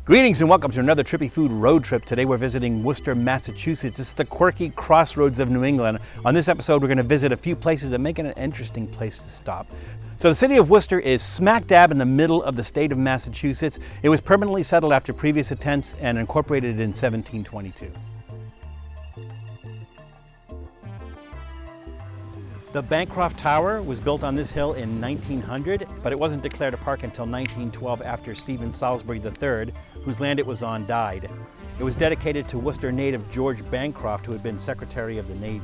Greetings and welcome to another Trippy Food Road Trip. Today we're visiting Worcester, Massachusetts. It's the quirky crossroads of New England. On this episode, we're going to visit a few places that make it an interesting place to stop. So the city of Worcester is smack dab in the middle of the state of Massachusetts. It was permanently settled after previous attempts and incorporated in 1722. The Bancroft Tower was built on this hill in 1900, but it wasn't declared a park until 1912 after Stephen Salisbury III, whose land it was on, died. It was dedicated to Worcester native George Bancroft, who had been Secretary of the Navy.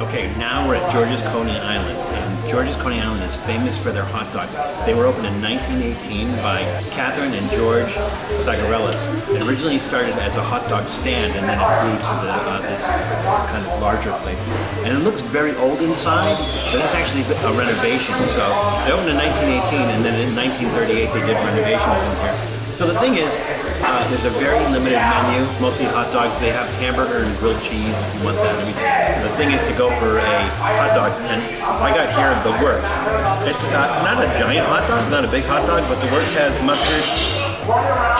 Okay, now we're at George's Coney Island, and George's Coney Island is famous for their hot dogs. They were opened in 1918 by Catherine and George Sagarellis. It originally started as a hot dog stand, and then it grew to this kind of larger place. And it looks very old inside, but that's actually a renovation. So they opened in 1918, and then in 1938 they did renovations in here. So the thing is, there's a very limited menu. It's mostly hot dogs. They have hamburger and grilled cheese if you want that. So the thing is to go for a hot dog, and I got here the Works. It's not a giant hot dog, not a big hot dog, but the Works has mustard,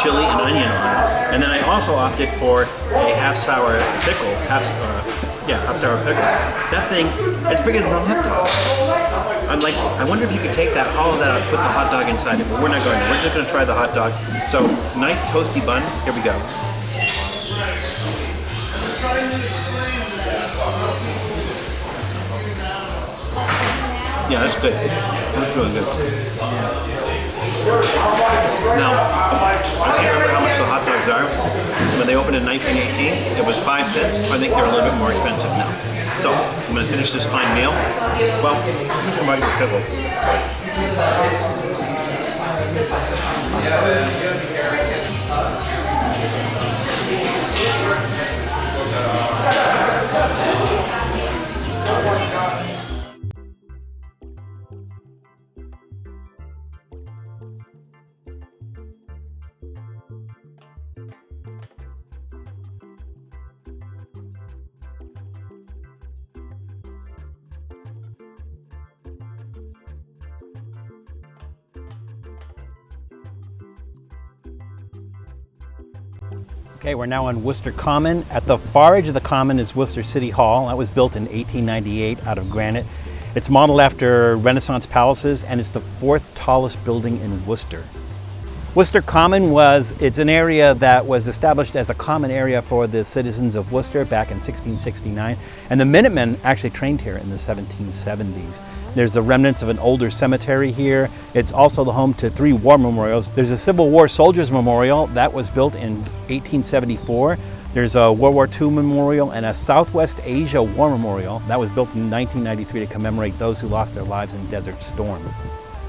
chili, and onion on it. And then I also opted for a half-sour pickle, half-sour pickle. That thing, it's bigger than a hot dog. I'm like, I wonder if you could take that, hollow that out, put the hot dog inside it, but we're not going to. We're just going to try the hot dog. So, nice toasty bun. Here we go. Yeah, that's good. That's really good. Now, I can't remember how much the hot dogs are. When they opened in 1918, it was 5 cents. I think they're a little bit more expensive now. So, I'm going to finish this fine meal. Well, I'm going to your pickle. Okay, we're now on Worcester Common. At the far edge of the Common is Worcester City Hall. That was built in 1898 out of granite. It's modeled after Renaissance palaces, and it's the 4th tallest building in Worcester. Worcester Common it's an area that was established as a common area for the citizens of Worcester back in 1669, and the Minutemen actually trained here in the 1770s. There's the remnants of an older cemetery here. It's also the home to 3 war memorials. There's a Civil War Soldiers Memorial that was built in 1874. There's a World War II memorial and a Southwest Asia War Memorial that was built in 1993 to commemorate those who lost their lives in Desert Storm.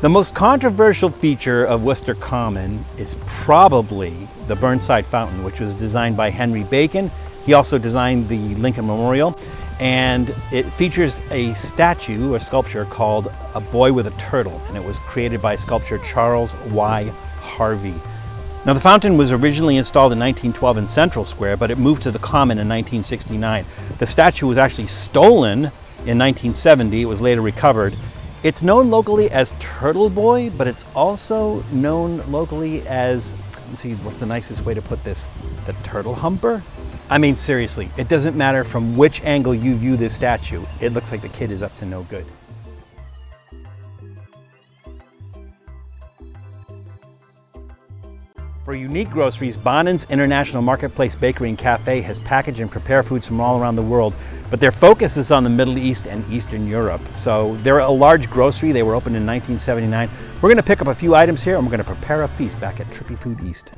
The most controversial feature of Worcester Common is probably the Burnside Fountain, which was designed by Henry Bacon. He also designed the Lincoln Memorial, and it features a statue or sculpture called A Boy with a Turtle, and it was created by sculptor Charles Y. Harvey. Now, the fountain was originally installed in 1912 in Central Square, but it moved to the Common in 1969. The statue was actually stolen in 1970. It was later recovered. It's known locally as Turtle Boy, but it's also known locally as, let's see, what's the nicest way to put this? The Turtle Humper? I mean, seriously, it doesn't matter from which angle you view this statue. It looks like the kid is up to no good. For unique groceries, Bonan's International Marketplace Bakery and Cafe has packaged and prepared foods from all around the world, but their focus is on the Middle East and Eastern Europe. So they're a large grocery. They were opened in 1979. We're going to pick up a few items here, and we're going to prepare a feast back at Trippy Food East.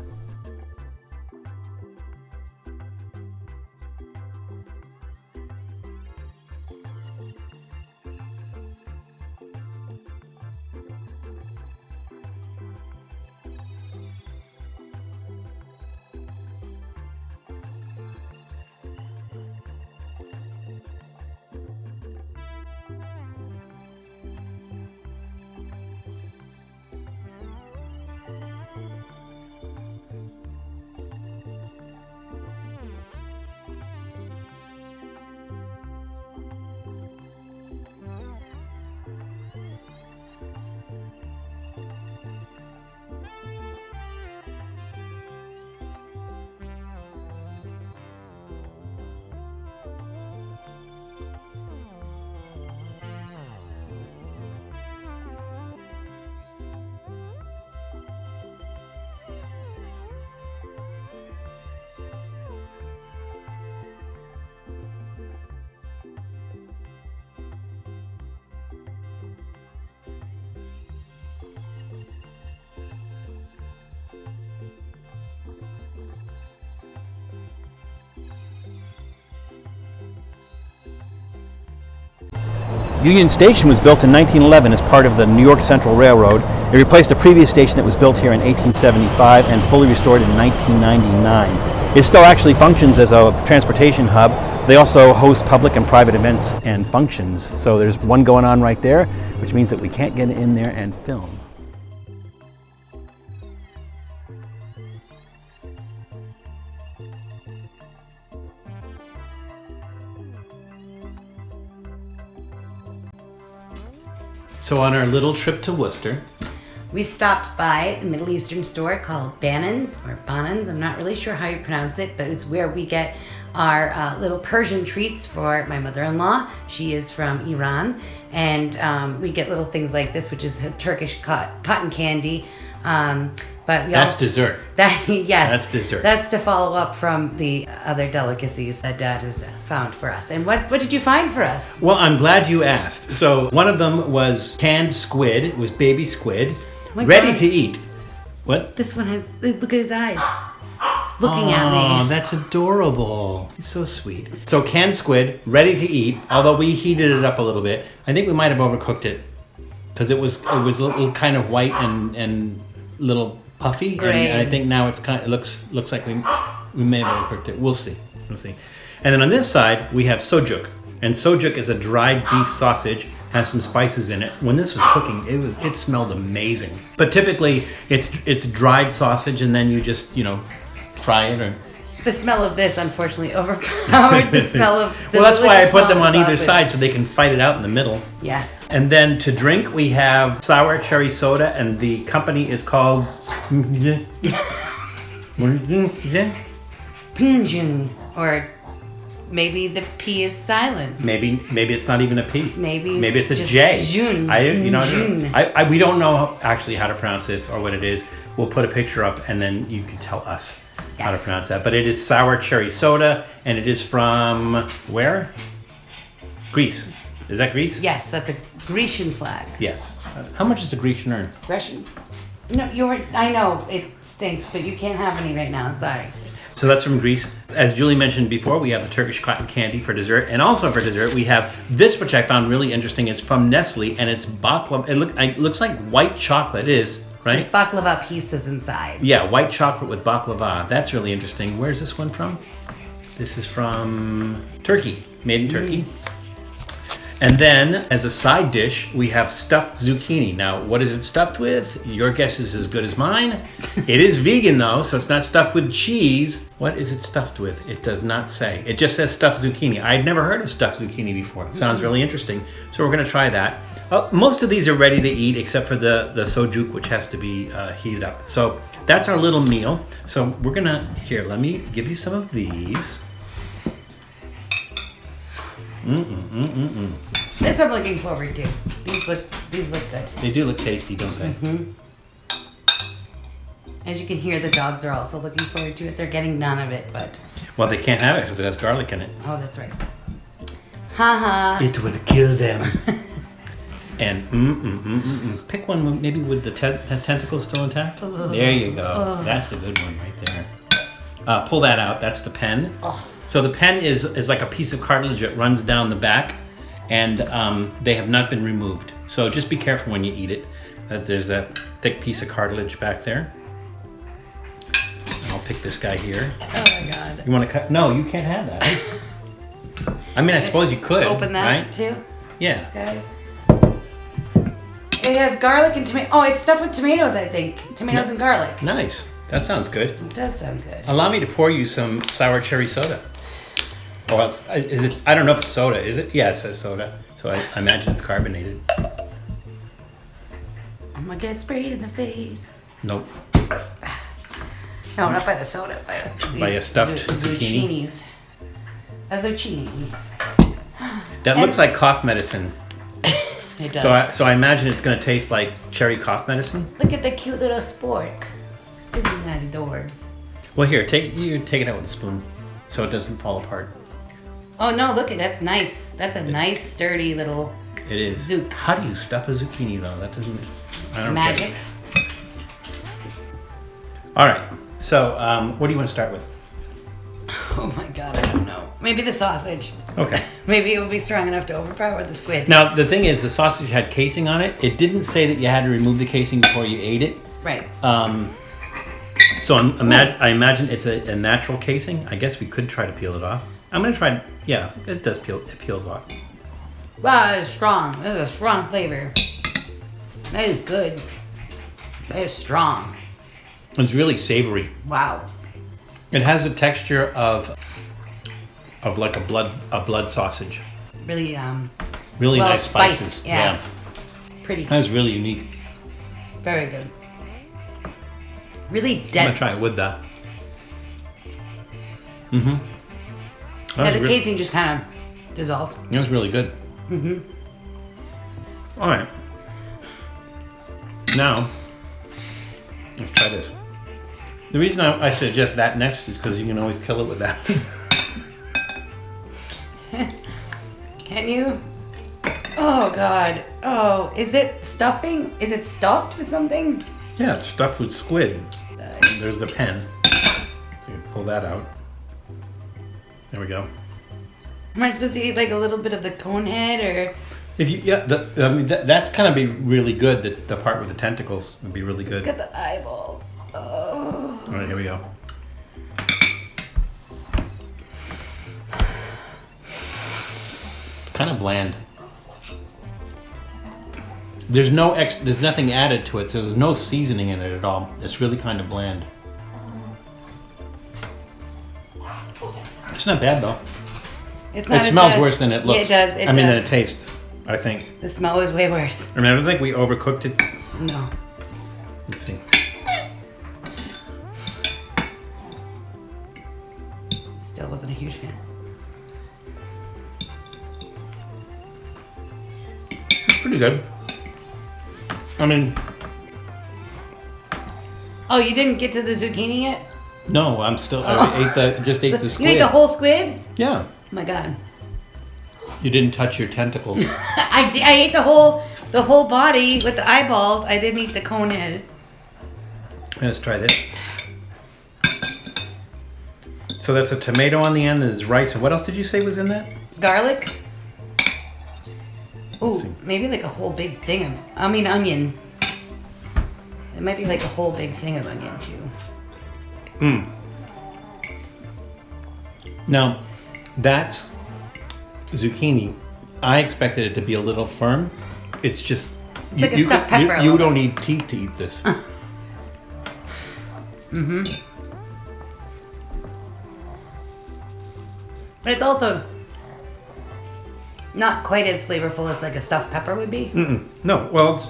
Union Station was built in 1911 as part of the New York Central Railroad. It replaced a previous station that was built here in 1875 and fully restored in 1999. It still actually functions as a transportation hub. They also host public and private events and functions. So there's one going on right there, which means that we can't get in there and film. So on our little trip to Worcester, we stopped by a Middle Eastern store called Banan's or Banan's. I'm not really sure how you pronounce it, but it's where we get our little Persian treats for my mother-in-law. She is from Iran, and we get little things like this, which is a Turkish cotton candy. But we that's also, dessert. Yes, that's dessert. That's to follow up from the other delicacies that Dad has found for us. And what did you find for us? Well, I'm glad you asked. So one of them was canned squid. It was baby squid, ready to eat. What? This one has, look at his eyes. He's looking at me. Oh, that's adorable. It's so sweet. So canned squid, ready to eat, although we heated it up a little bit. I think we might have overcooked it because it was a little kind of white and little puffy. And I think now it looks like we may have overcooked it. We'll see. And then on this side, we have sojuk. And sojuk is a dried beef sausage, has some spices in it. When this was cooking, it smelled amazing. But typically, it's dried sausage, and then you just, fry it or... The smell of this, unfortunately, overpowered the smell of the well, that's why I put them on sausage. either side so they can fight it out in the middle. Yes. And then to drink, we have sour cherry soda, and the company is called... Pinjun, or maybe the P is silent. Maybe it's not even a P. Maybe it's a just J. Jun. We don't know actually how to pronounce this or what it is. We'll put a picture up, and then you can tell us how to pronounce that. But it is sour cherry soda, and it is from where? Greece. Is that Greece? Yes, that's a Grecian flag. Yes. How much does a Grecian earn? Grecian? No, I know it stinks, but you can't have any right now. Sorry. So that's from Greece. As Julie mentioned before, we have the Turkish cotton candy for dessert. And also for dessert, we have this, which I found really interesting. It's from Nestle, and it's baklava. It looks like white chocolate. It is, right? With baklava pieces inside. Yeah, white chocolate with baklava. That's really interesting. Where's this one from? This is from Turkey, made in Turkey. And then, as a side dish, we have stuffed zucchini. Now, what is it stuffed with? Your guess is as good as mine. It is vegan, though, so it's not stuffed with cheese. What is it stuffed with? It does not say. It just says stuffed zucchini. I'd never heard of stuffed zucchini before. It sounds really interesting. So we're going to try that. Most of these are ready to eat, except for the sojuk, which has to be heated up. So that's our little meal. So we're going to... Here, let me give you some of these. This I'm looking forward to. These look good. They do look tasty, don't they? Mm-hmm. As you can hear, the dogs are also looking forward to it. They're getting none of it, but... Well, they can't have it because it has garlic in it. Oh, that's right. Haha. It would kill them. And pick one maybe with the tentacles still intact. There you go. That's the good one right there. Pull that out. That's the pen. So the pen is like a piece of cartilage that runs down the back, and they have not been removed. So just be careful when you eat it. There's that thick piece of cartilage back there. I'll pick this guy here. Oh my God. You want to cut? No, you can't have that. I mean, I suppose you could. Open that right? too? Yeah. This guy. It has garlic and tomato. Oh, it's stuffed with tomatoes, I think. Tomatoes and garlic. Nice. That sounds good. It does sound good. Allow me to pour you some sour cherry soda. Oh, is it? I don't know if it's soda. Is it? Yeah, it says soda. So I imagine it's carbonated. I'm gonna get sprayed in the face. Nope. No, not by the soda. By a stuffed zucchini. Zucchinis. A zucchini. That looks like cough medicine. It does. So I imagine it's going to taste like cherry cough medicine. Look at the cute little spork. Isn't that adorbs? Well, here, take it out with a spoon, so it doesn't fall apart. Oh no! Look, that's nice. That's a nice, sturdy little. It is. Zook. How do you stuff a zucchini though? That doesn't. I don't Magic. get it. All right. So, what do you want to start with? Oh my god, I don't know. Maybe the sausage. Okay. Maybe it would be strong enough to overpower the squid. Now, the thing is, the sausage had casing on it. It didn't say that you had to remove the casing before you ate it. Right. So I imagine it's a natural casing. I guess we could try to peel it off. I'm going to try. Yeah, it does peel. It peels off. Wow, it's strong. This is a strong flavor. That is good. That is strong. It's really savory. Wow. It has the texture of like a blood sausage. Really Really well nice spiced, spices. yeah. Pretty. That was really unique. Very good. Really dense. I'm gonna try it with that. Mm-hmm. Yeah, the casing just kind of dissolves. It was really good. Mm-hmm. All right. Now, let's try this. The reason I suggest that next is because you can always kill it with that. Can you? Oh God. Oh, is it stuffing? Is it stuffed with something? Yeah, it's stuffed with squid. There's the pen. So you pull that out. There we go. Am I supposed to eat like a little bit of the cone head, or? If you that's kind of be really good. The part with the tentacles would be really good. Look at the eyeballs. Oh. All right, here we go. Kind of bland. There's nothing added to it, so there's no seasoning in it at all. It's really kind of bland. It's not bad though. It's not. It smells worse than it looks. Yeah, it does. Than it tastes, I think. The smell was way worse. I mean, I don't think we overcooked it. No. Let's see. Still wasn't a huge fan. It's pretty good. I mean, oh, you didn't get to the zucchini yet? no, I'm still. I just ate the You squid. ate the whole squid? Yeah. Oh my God. You didn't touch your tentacles. I ate the whole body with the eyeballs. I didn't eat the cone head. Let's try this. So that's a tomato on the end, and there's rice. And what else did you say was in that? Garlic. Let's Ooh, see. maybe like a whole big thing of, onion. It might be like a whole big thing of onion too. Mm. Now, that's zucchini. I expected it to be a little firm. It's just It's like a stuffed pepper. You don't need teeth to eat this. Mm-hmm. But it's also not quite as flavorful as like a stuffed pepper would be. Mm-mm. No, well, it's,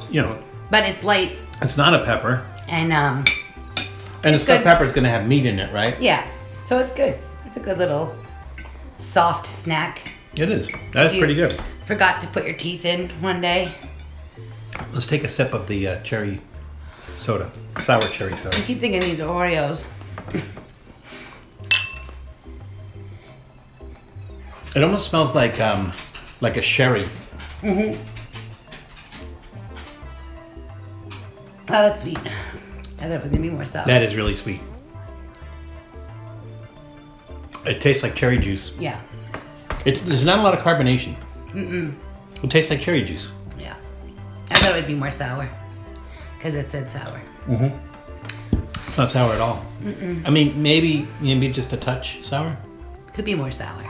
But it's light it's not a pepper, and and a stuffed pepper is going to have meat in it, right? yeah. So it's good. It's a good little soft snack. It is. That is If you pretty good. Forgot to put your teeth in one day. Let's take a sip of the cherry soda, sour cherry soda. I keep thinking these are Oreos. It almost smells like a sherry. Mm-hmm. Oh, that's sweet. I thought it was gonna be more sour. That is really sweet. It tastes like cherry juice. Yeah. There's not a lot of carbonation. Mm-mm. It tastes like cherry juice. Yeah. I thought it would be more sour. Because it said sour. Mm-hmm. It's not sour at all. Mm-mm. I mean, maybe just a touch sour. Could be more sour.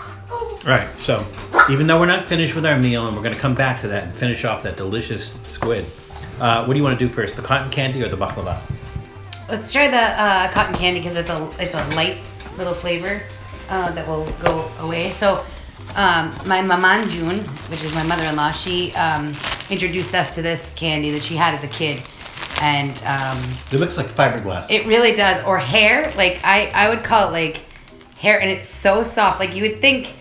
Right. So, even though we're not finished with our meal, and we're going to come back to that and finish off that delicious squid, what do you want to do first, the cotton candy or the baklava? Let's try the cotton candy because it's a light little flavor that will go away. So my maman June, which is my mother-in-law, she introduced us to this candy that she had as a kid, and it looks like fiberglass. it really does, or hair. Like I would call it like hair, and it's so soft. Like you would think.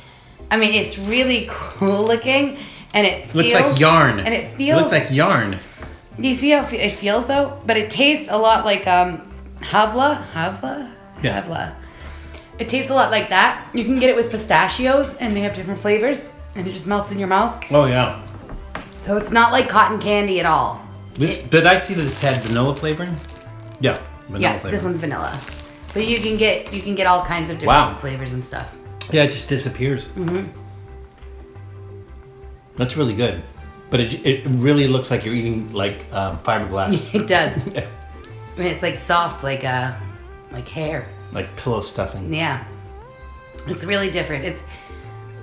I mean, it's really cool looking, and it feels, looks like yarn. And it feels. It looks like yarn. Do you see how it feels though? But it tastes a lot like havla. Yeah. Havla. It tastes a lot like that. You can get it with pistachios, and they have different flavors, and it just melts in your mouth. Oh yeah. So it's not like cotton candy at all. But I see that this had vanilla flavoring. Yeah. Vanilla Yeah, flavoring. this one's vanilla. But you can get all kinds of different flavors and stuff. Yeah, it just disappears. That's really good. But it really looks like you're eating like fiberglass. It does. I mean, it's like soft, like hair. Like pillow stuffing. Yeah. It's really different. It's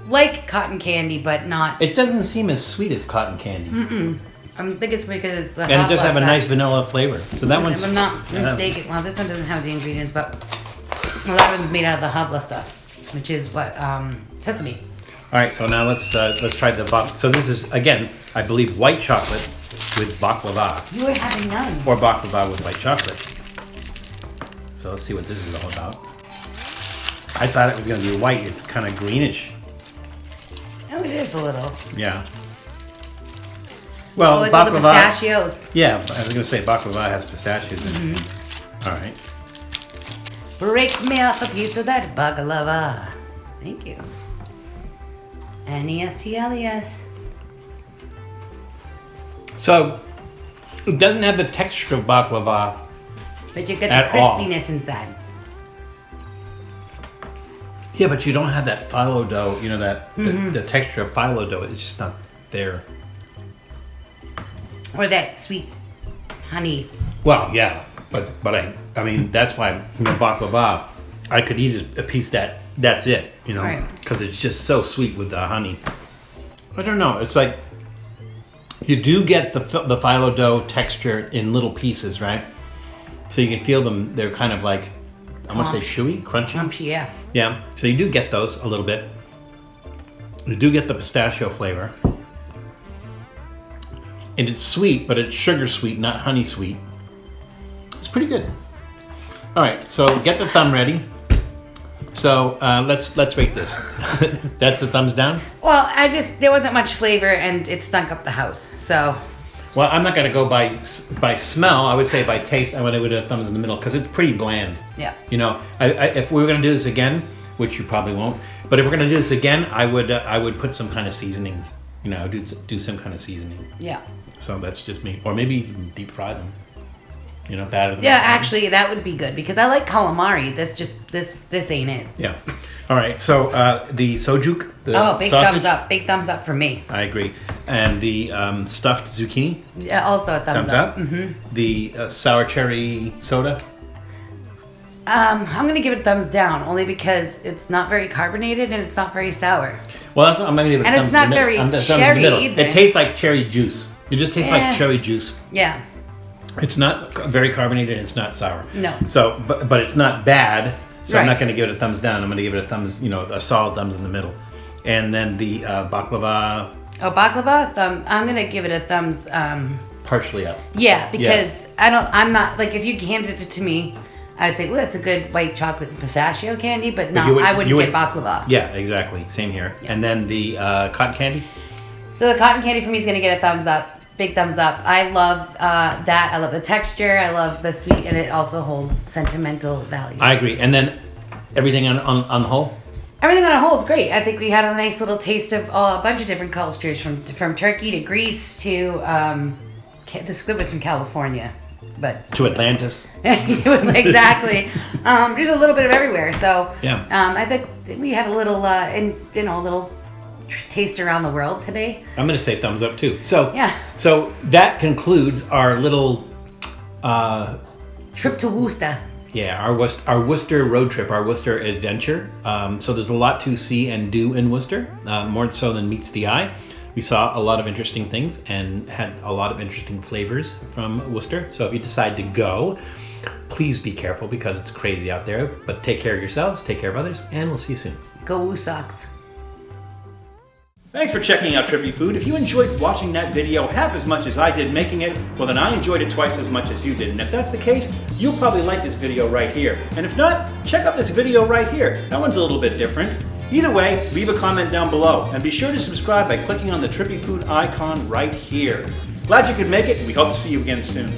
like cotton candy, but not. It doesn't seem as sweet as cotton candy. I think it's because it's the and it does have a nice vanilla flavor. So that one's. If I'm not mistaken, well, this one doesn't have the ingredients, but that one's made out of the havla stuff, which is what sesame. All right, so now let's try the So this is again, I believe, white chocolate with baklava. You were having none. Or baklava with white chocolate. So let's see what this is all about. I thought it was going to be white. It's kind of greenish. Oh, it is a little. Yeah. Well, it's baklava. The pistachios. Yeah, I was going to say baklava has pistachios in it. All right. Break me off a piece of that baklava. Thank you. N-E-S-T-L-E-S. So, it doesn't have the texture of baklava. But you get the crispiness inside. Yeah, but you don't have that phyllo dough, you know, that the texture of phyllo dough, it's just not there. Or that sweet honey. Well, yeah, but I mean, that's why, you know, baklava, I could eat a piece that's it, you know, because it's just so sweet with the honey. I don't know, it's like, you do get the phyllo dough texture in little pieces, right? So you can feel them, they're kind of like, I want to say chewy, crunchy. Crunchy, yeah. Yeah, so you do get those a little bit. You do get the pistachio flavor. And it's sweet, but it's sugar sweet, not honey sweet. It's pretty good. All right, so get the thumb ready. So let's rate this. That's the thumbs down? Well, there wasn't much flavor and it stunk up the house, so. Well, I'm not gonna go by smell. I would say by taste, I would have a thumbs in the middle because it's pretty bland. Yeah. You know, if we were gonna do this again, which you probably won't, but if we're gonna do this again, I would put some kind of seasoning. You know, do some kind of seasoning. Yeah. So that's just me, or maybe even deep fry them. You know, batter them. Yeah, actually, that would be good because I like calamari. This ain't it. Yeah. All right. So the sojuk. Big sausage, thumbs up! Big thumbs up for me. I agree. And the stuffed zucchini. Yeah, also a thumbs up. The sour cherry soda. I'm gonna give it a thumbs down only because it's not very carbonated and it's not very sour. Well, that's what I'm gonna give it. And it's not very cherry either. It tastes like cherry juice. It just tastes like cherry juice. Yeah. It's not very carbonated and it's not sour. No. So, but it's not bad. So I'm not going to give it a thumbs down. I'm going to give it a thumbs, you know, a solid thumbs in the middle. And then the baklava. Oh, baklava? I'm going to give it a thumbs. Partially up. Yeah, because I'm not, like, if you handed it to me, I'd say, well, that's a good white chocolate pistachio candy, but no, I wouldn't get baklava. Yeah, exactly. Same here. Yeah. And then the cotton candy? So the cotton candy for me is going to get a thumbs up. Big thumbs up. I love that. I love the texture. I love the sweet, and it also holds sentimental value. I agree. And then everything on the whole? Everything on a whole is great. I think we had a nice little taste of a bunch of different cultures, from Turkey to Greece to the squid was from California, but to Atlantis. Exactly. There's a little bit of everywhere. So yeah. I think we had a little a little taste around the world today. I'm going to say thumbs up too. So yeah. So that concludes our little trip to Worcester. Yeah, our Worcester road trip, our Worcester adventure. So there's a lot to see and do in Worcester, more so than meets the eye. We saw a lot of interesting things and had a lot of interesting flavors from Worcester. So if you decide to go, please be careful because it's crazy out there. But take care of yourselves, take care of others, and we'll see you soon. Go Woo Sox. Thanks for checking out Trippy Food. If you enjoyed watching that video half as much as I did making it, well then I enjoyed it twice as much as you did. And if that's the case, you'll probably like this video right here. And if not, check out this video right here. That one's a little bit different. Either way, leave a comment down below. And be sure to subscribe by clicking on the Trippy Food icon right here. Glad you could make it, and we hope to see you again soon.